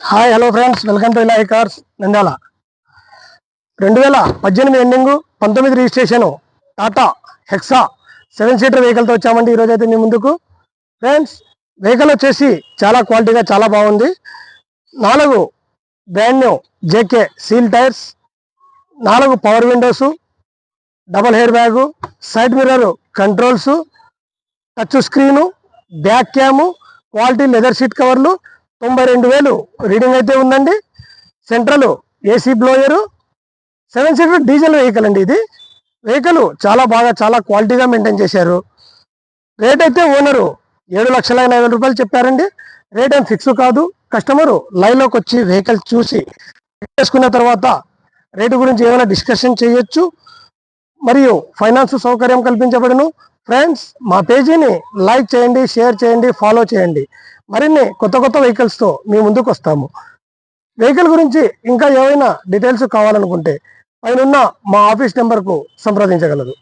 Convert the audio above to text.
Hi hello friends, welcome to Ilahi cars Nandyal. 2018 ending 19 registration Tata Hexa 7 seater వెహికల్తో వచ్చామండి. ఈరోజు అయితే మీ ముందుకు ఫ్రెండ్స్, వెహికల్ వచ్చేసి చాలా క్వాలిటీగా చాలా బాగుంది. 4 brand new JK seal tyres, 4 power windows, double air bag, side mirror controls, touch screen, back cam, quality leather seat కవర్లు, 92,000 రీడింగ్ అయితే ఉందండి. Central AC blower, 7 seater diesel vehicle అండి. ఇది వెహికల్ చాలా బాగా చాలా క్వాలిటీగా మెయింటైన్ చేశారు. రేట్ అయితే ఓనరు 7,50,000 రూపాయలు చెప్పారండి. రేట్ ఏం ఫిక్స్ కాదు. కస్టమరు లైవ్లోకి వచ్చి వెహికల్ చూసి చేసుకున్న తర్వాత రేటు గురించి ఏమైనా డిస్కషన్ చేయొచ్చు. మరియు ఫైనాన్స్ సౌకర్యం కల్పించబడును. ఫ్రెండ్స్, మా పేజీని లైక్ చేయండి, షేర్ చేయండి, ఫాలో చేయండి. మరిన్ని కొత్త వెహికల్స్తో మీ ముందుకు వస్తాము. వెహికల్ గురించి ఇంకా ఏమైనా డీటెయిల్స్ కావాలనుకుంటే పైన మా ఆఫీస్ నెంబర్కు సంప్రదించగలరు.